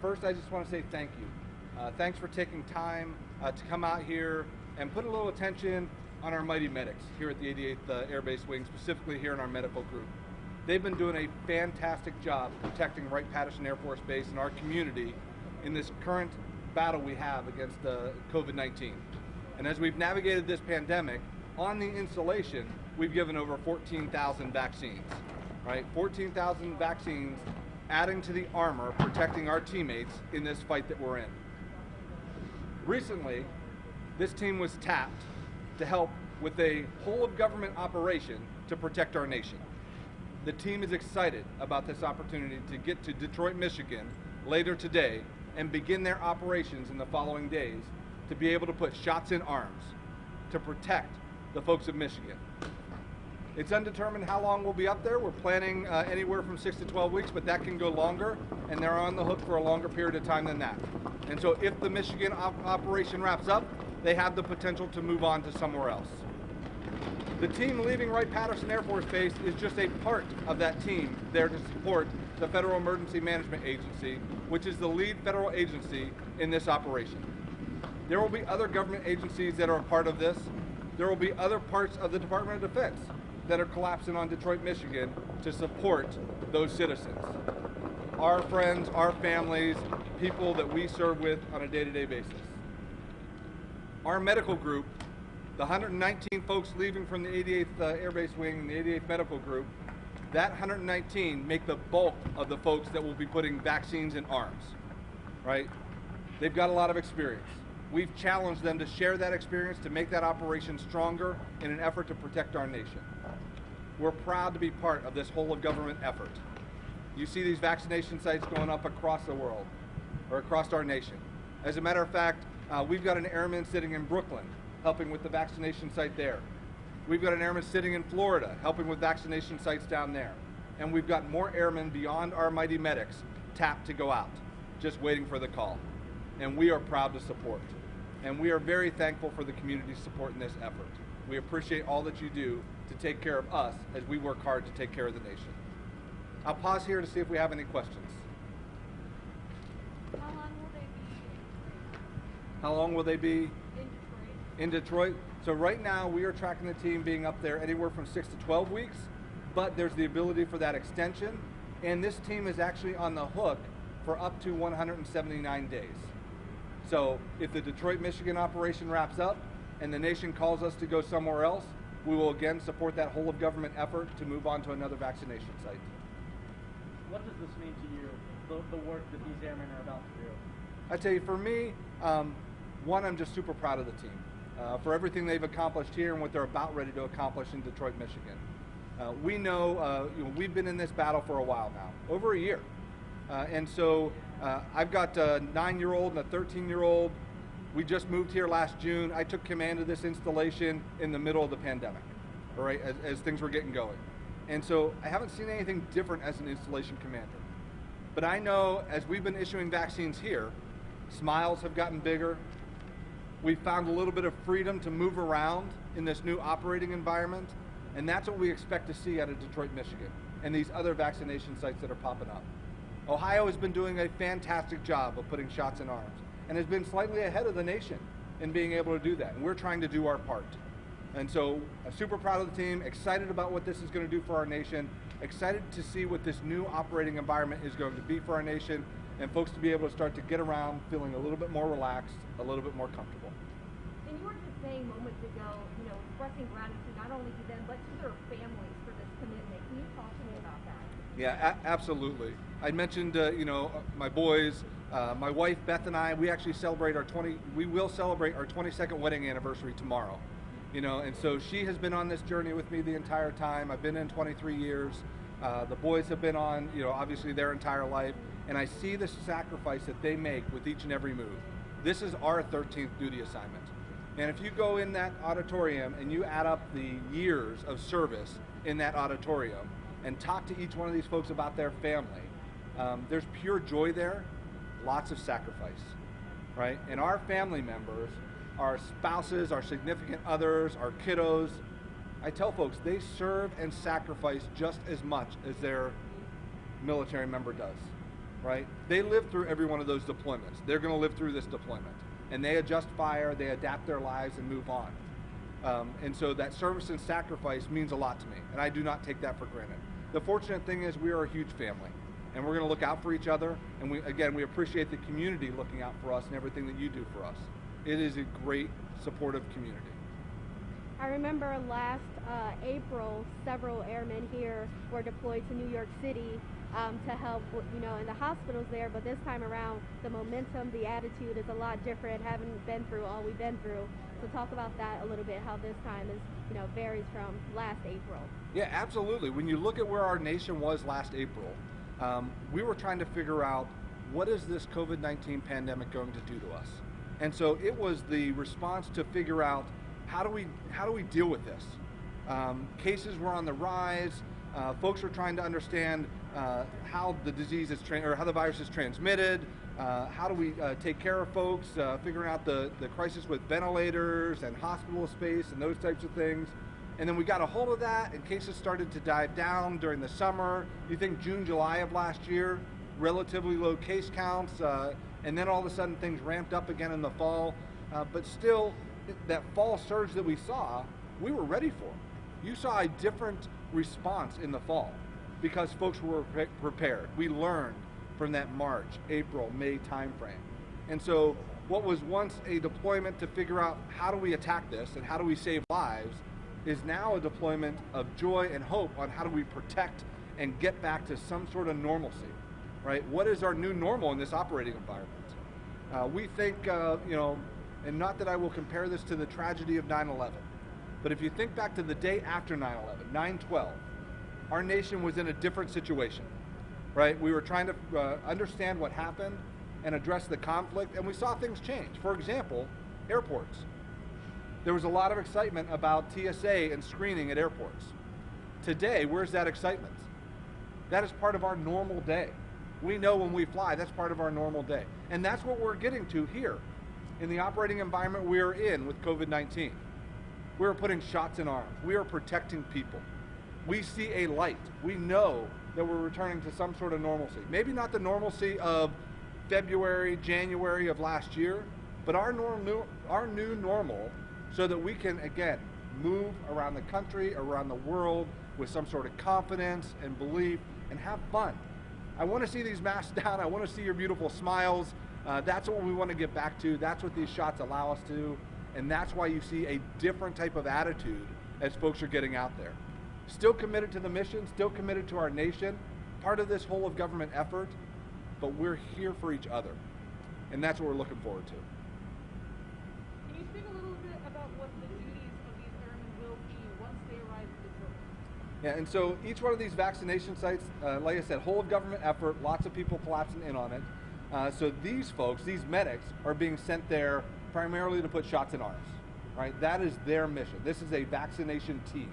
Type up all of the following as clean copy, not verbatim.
First, I just want to say thank you. Thanks for taking time to come out here and put a little attention on our mighty medics here at the 88th Air Base Wing, specifically here in our medical group. They've been doing a fantastic job protecting Wright-Patterson Air Force Base and our community in this current battle we have against COVID-19. And as we've navigated this pandemic, on the installation, we've given over 14,000 vaccines, right? 14,000 vaccines adding to the armor, protecting our teammates in this fight that we're in. Recently, this team was tapped to help with a whole of government operation to protect our nation. The team is excited about this opportunity to get to Detroit, Michigan later today and begin their operations in the following days to be able to put shots in arms to protect the folks of Michigan. It's undetermined how long we'll be up there. We're planning anywhere from 6 to 12 weeks, but that can go longer, and they're on the hook for a longer period of time than that. And so if the Michigan operation wraps up, they have the potential to move on to somewhere else. The team leaving Wright-Patterson Air Force Base is just a part of that team there to support the Federal Emergency Management Agency, which is the lead federal agency in this operation. There will be other government agencies that are a part of this. There will be other parts of the Department of Defense that are collapsing on Detroit, Michigan to support those citizens. Our friends, our families, people that we serve with on a day-to-day basis. Our medical group, the 119 folks leaving from the 88th Air Base Wing and the 88th Medical Group, that 119 make the bulk of the folks that will be putting vaccines in arms, right? They've got a lot of experience. We've challenged them to share that experience to make that operation stronger in an effort to protect our nation. We're proud to be part of this whole of government effort. You see these vaccination sites going up across the world or across our nation. As a matter of fact, we've got an airman sitting in Brooklyn helping with the vaccination site there. We've got an airman sitting in Florida helping with vaccination sites down there. And we've got more airmen beyond our mighty medics tapped to go out, just waiting for the call. And we are proud to support. And we are very thankful for the community's support in this effort. We appreciate all that you do to take care of us as we work hard to take care of the nation. I'll pause here to see if we have any questions. How long will they be? How long will they be? In Detroit. In Detroit. So right now we are tracking the team being up there anywhere from 6 to 12 weeks, but there's the ability for that extension. And this team is actually on the hook for up to 179 days. So if the Detroit, Michigan operation wraps up and the nation calls us to go somewhere else, we will again support that whole of government effort to move on to another vaccination site. What does this mean to you, the work that these airmen are about to do? I tell you, for me, one, I'm just super proud of the team for everything they've accomplished here and what they're about ready to accomplish in Detroit, Michigan. We know, we've been in this battle for a while now, over a year. And so I've got a 9-year-old and a 13-year-old. We just moved here last June. I took command of this installation in the middle of the pandemic, all right, as things were getting going. And so I haven't seen anything different as an installation commander. But I know as we've been issuing vaccines here, smiles have gotten bigger. We've found a little bit of freedom to move around in this new operating environment. And that's what we expect to see out of Detroit, Michigan, and these other vaccination sites that are popping up. Ohio has been doing a fantastic job of putting shots in arms and has been slightly ahead of the nation in being able to do that. And we're trying to do our part. And so I'm super proud of the team, excited about what this is going to do for our nation, excited to see what this new operating environment is going to be for our nation, and folks to be able to start to get around feeling a little bit more relaxed, a little bit more comfortable. And you were just saying moments ago, expressing gratitude not only to them, but to their families for this commitment. Can you talk to me about that? Yeah, absolutely. I mentioned, my boys, my wife Beth and I. We actually celebrate we will celebrate our 22nd wedding anniversary tomorrow. And so she has been on this journey with me the entire time. I've been in 23 years. The boys have been on, obviously their entire life, and I see the sacrifice that they make with each and every move. This is our 13th duty assignment. And if you go in that auditorium and you add up the years of service in that auditorium and talk to each one of these folks about their family, there's pure joy there, lots of sacrifice, right? And our family members, our spouses, our significant others, our kiddos, I tell folks they serve and sacrifice just as much as their military member does. right? They live through every one of those deployments. They're going to live through this deployment. And they adjust fire, they adapt their lives and move on. And so that service and sacrifice means a lot to me, and I do not take that for granted. The fortunate thing is we are a huge family, and we're going to look out for each other, and we appreciate the community looking out for us and everything that you do for us. It is a great, supportive community. I remember last April, several airmen here were deployed to New York City to help, in the hospitals there. But this time around, the momentum, the attitude is a lot different. Having been through all we've been through, so talk about that a little bit. How this time is, varies from last April. Yeah, absolutely. When you look at where our nation was last April, we were trying to figure out what is this COVID-19 pandemic going to do to us, and so it was the response to figure out how do we deal with this. Cases were on the rise. Folks were trying to understand how the disease is how the virus is transmitted. How do we take care of folks? Figuring out the crisis with ventilators and hospital space and those types of things. And then we got a hold of that, and cases started to dive down during the summer. You think June, July of last year, relatively low case counts, and then all of a sudden things ramped up again in the fall. But still, that fall surge that we saw, we were ready for. You saw a different response in the fall because folks were prepared. We learned from that March, April, May timeframe. And so what was once a deployment to figure out how do we attack this and how do we save lives is now a deployment of joy and hope on how do we protect and get back to some sort of normalcy, right? What is our new normal in this operating environment? We think, and not that I will compare this to the tragedy of 9/11, but if you think back to the day after 9/11, 9/12, our nation was in a different situation, right? We were trying to understand what happened and address the conflict, and we saw things change. For example, airports. There was a lot of excitement about TSA and screening at airports. Today, where's that excitement? That is part of our normal day. We know when we fly, that's part of our normal day. And that's what we're getting to here in the operating environment we're in with COVID-19. We're putting shots in arms. We are protecting people. We see a light. We know that we're returning to some sort of normalcy. Maybe not the normalcy of February, January of last year, but our new normal, so that we can, again, move around the country, around the world with some sort of confidence and belief and have fun. I want to see these masks down. I want to see your beautiful smiles. That's what we want to get back to. That's what these shots allow us to. And that's why you see a different type of attitude as folks are getting out there. Still committed to the mission, still committed to our nation, part of this whole of government effort, but we're here for each other. And that's what we're looking forward to. Can you speak a little bit about what the duties of these airmen will be once they arrive in Detroit? Yeah, and so each one of these vaccination sites, like I said, whole of government effort, lots of people collapsing in on it. So these folks, these medics, are being sent there primarily to put shots in arms, right? That is their mission. This is a vaccination team.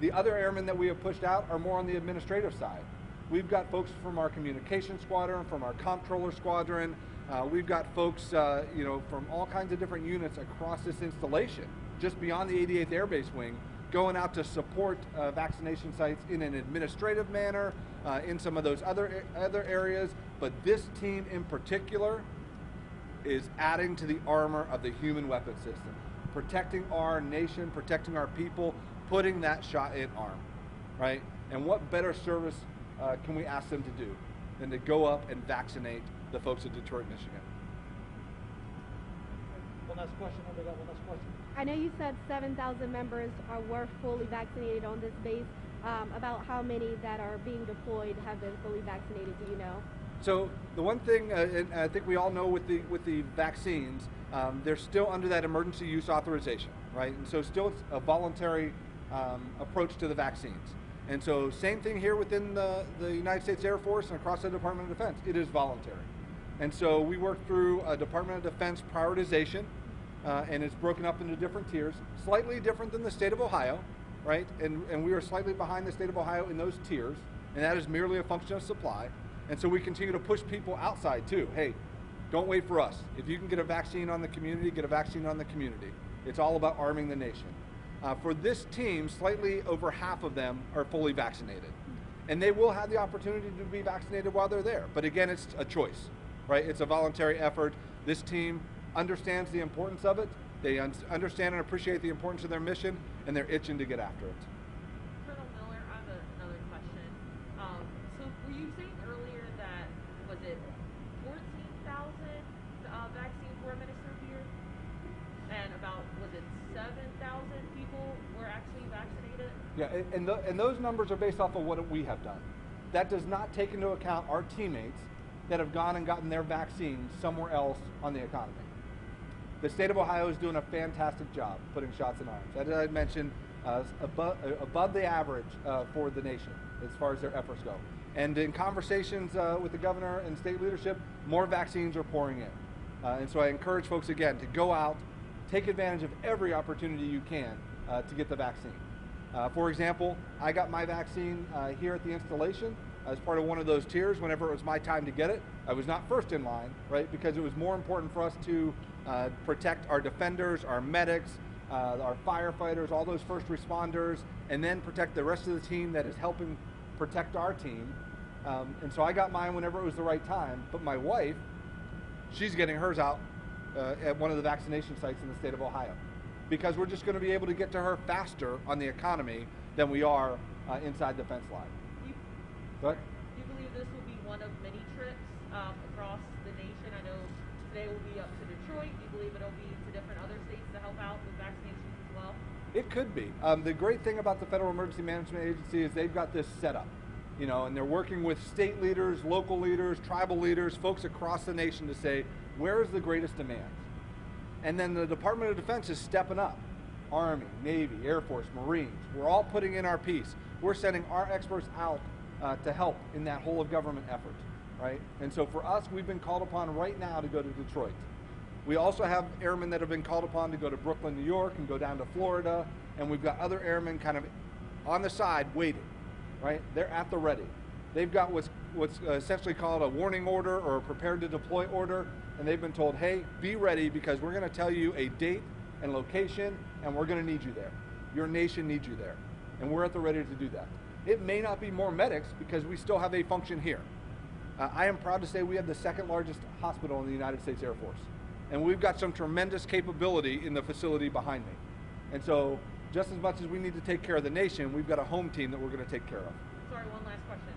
The other airmen that we have pushed out are more on the administrative side. We've got folks from our communication squadron, from our comptroller squadron. We've got folks, from all kinds of different units across this installation, just beyond the 88th Air Base Wing, going out to support vaccination sites in an administrative manner, in some of those other areas. But this team in particular is adding to the armor of the human weapon system, protecting our nation, protecting our people, putting that shot in arm, right? And what better service can we ask them to do than to go up and vaccinate the folks of Detroit, Michigan? One last question. One last question. I know you said 7,000 members were fully vaccinated on this base. About how many that are being deployed have been fully vaccinated, do you know? So the one thing, and I think we all know with the vaccines, they're still under that emergency use authorization, right? And so still it's a voluntary approach to the vaccines. And so same thing here within the United States Air Force and across the Department of Defense, it is voluntary. And so we work through a Department of Defense prioritization, and it's broken up into different tiers, slightly different than the state of Ohio, right? And we are slightly behind the state of Ohio in those tiers, and that is merely a function of supply. And so we continue to push people outside too. Hey, don't wait for us. If you can get a vaccine on the community, get a vaccine on the community. It's all about arming the nation. For this team, slightly over half of them are fully vaccinated. And they will have the opportunity to be vaccinated while they're there. But again, it's a choice, right? It's a voluntary effort. This team understands the importance of it. They understand and appreciate the importance of their mission, and they're itching to get after it. Colonel Miller, I have another question. So were you saying earlier that, was it 14,000 vaccines were administered here? And about, was it 7,000 people were actually vaccinated? Yeah, and those numbers are based off of what we have done. That does not take into account our teammates that have gone and gotten their vaccines somewhere else on the economy. The state of Ohio is doing a fantastic job putting shots in arms. As I mentioned, above the average for the nation as far as their efforts go. And in conversations with the governor and state leadership, more vaccines are pouring in. And so I encourage folks again to go out, take advantage of every opportunity you can to get the vaccine. For example, I got my vaccine here at the installation as part of one of those tiers whenever it was my time to get it. I was not first in line, right, because it was more important for us to protect our defenders, our medics, our firefighters, all those first responders, and then protect the rest of the team that is helping protect our team. And so I got mine whenever it was the right time, but my wife, she's getting hers out at one of the vaccination sites in the state of Ohio, because we're just going to be able to get to her faster on the economy than we are inside the fence line. Do you believe this will be one of many trips across the nation? I know today will be up to Detroit. Do you believe it'll be to different other states to help out with vaccinations as well? It could be. The great thing about the Federal Emergency Management Agency is they've got this set up, you know, and they're working with state leaders, local leaders, tribal leaders, folks across the nation to say, where is the greatest demand? And then the Department of Defense is stepping up. Army, Navy, Air Force, Marines, we're all putting in our piece. We're sending our experts out to help in that whole of government effort, right? And so for us, we've been called upon right now to go to Detroit. We also have airmen that have been called upon to go to Brooklyn, New York, and go down to Florida, and we've got other airmen kind of on the side waiting, right? They're at the ready. They've got what's essentially called a warning order or a prepared to deploy order, and they've been told, hey, be ready because we're going to tell you a date and location, and we're going to need you there. Your nation needs you there, and we're at the ready to do that. It may not be more medics because we still have a function here. I am proud to say we have the second largest hospital in the United States Air Force. And we've got some tremendous capability in the facility behind me. And so just as much as we need to take care of the nation, we've got a home team that we're going to take care of. Sorry, one last question.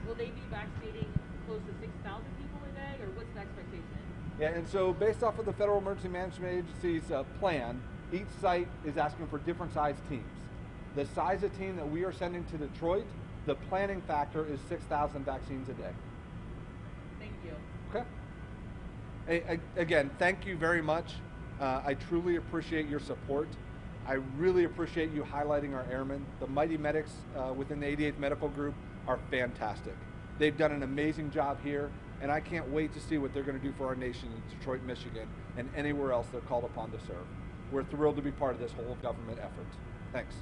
Will they be vaccinating close to 6,000 people a day, or what's the expectation? Yeah, and so based off of the Federal Emergency Management Agency's plan, each site is asking for different size teams. The size of team that we are sending to Detroit, the planning factor is 6,000 vaccines a day. Thank you. Okay. Again, thank you very much. I truly appreciate your support. I really appreciate you highlighting our airmen. The mighty medics within the 88th Medical Group are fantastic. They've done an amazing job here, and I can't wait to see what they're going to do for our nation in Detroit, Michigan, and anywhere else they're called upon to serve. We're thrilled to be part of this whole government effort. Thanks.